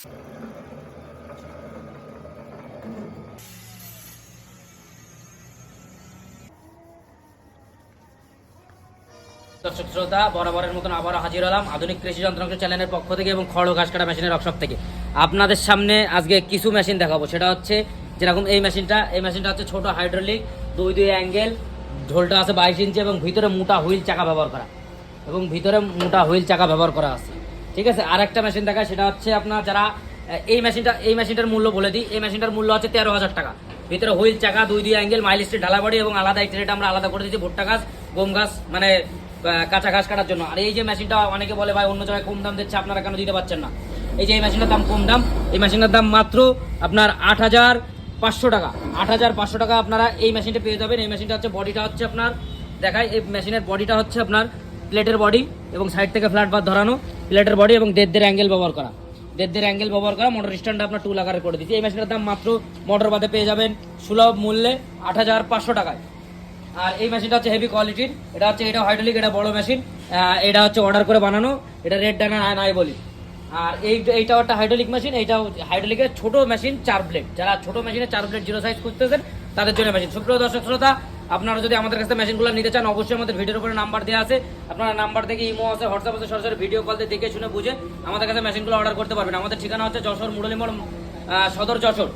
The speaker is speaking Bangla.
দর্শক শ্রোতা, বরাবরের মতন আবারও হাজির হলাম আধুনিক কৃষি যন্ত্রাংশ চ্যানেলের পক্ষ থেকে এবং খড় ও ঘাস কাটা মেশিনের ওয়ার্কশপ থেকে। আপনাদের সামনে আজকে কিছু মেশিন দেখাবো। সেটা হচ্ছে যেরকম এই মেশিনটা হচ্ছে ছোট হাইড্রোলিক, দুই অ্যাঙ্গেল, ঢোলটা আছে 22 ইঞ্চি এবং ভিতরে মোটা হুইল চাকা ব্যবহার করা আছে। ঠিক আছে, আর একটা মেশিন দেখায়, সেটা হচ্ছে আপনার যারা এই মেশিনটার মূল্য বলে দিই। এই মেশিনটার মূল্য হচ্ছে 13,000 টাকা। ভিতরে হুইল চাকা, দুই অ্যাঙ্গেল, মাইল স্টিল, ঢালা বডি এবং আলাদা একটা রেট আমরা আলাদা করে দিচ্ছি ভুট্টা গাছ, গম গাছ, মানে কাঁচা ঘাস কাটার জন্য। আর এই যে মেশিনটা অনেকে বলে ভাই অন্য জায়গায় কম দাম দিচ্ছে, আপনারা কেন দিতে পারছেন না? এই যে এই মেশিনটার দাম কম দাম, এই মেশিনটার দাম মাত্র আপনার 8,500 টাকা। 8,500 টাকা আপনারা এই মেশিনটা পেয়ে যাবেন। এই মেশিনটা হচ্ছে বডিটা হচ্ছে আপনার দেখায়, এই মেশিনের বডিটা হচ্ছে আপনার প্লেটের বডি এবং সাইড থেকে ফ্ল্যাট বার ধরানো প্লেটের বডি এবং দেড় অ্যাঙ্গেল ব্যবহার করা, মোটর স্ট্যান্ড আপনার টুল আকারে করে দিচ্ছি। এই মেশিনের দাম মাত্র মোটর বাদে পেয়ে যাবেন সুলভ মূল্যে 8,500 টাকায়। আর এই মেশিনটা হচ্ছে হেভি কোয়ালিটির, এটা হাইড্রোলিক, এটা বড় মেশিন, এটা হচ্ছে অর্ডার করে বানানো, এটা রেড ডানা নাই বলি। আর এইটাও একটা হাইড্রোলিক মেশিন, এইটাও হাইড্রোলিকের ছোট মেশিন 4 ব্লেড। যারা ছোট মেশিনে 4 ব্লেড জিরো সাইজ খুঁজতেছেন তাদের জন্য মেশিন। সুপ্রিয় দর্শক শ্রোতা, আপনারা যদি আমাদের কাছে মেশিনগুলো নিতে চান, অবশ্যই আমাদের ভিডিওর উপরে নাম্বার দেওয়া আছে, আপনারা নাম্বার থেকে ইমো আছে, হোয়াটসঅ্যাপ আছে, সরাসরি ভিডিও কল দিয়ে দেখে শুনে বুঝে আমাদের কাছে মেশিনগুলো অর্ডার করতে পারবেন। আমাদের ঠিকানা হচ্ছে যশোর মুরলী মোড়, সদর যশোর।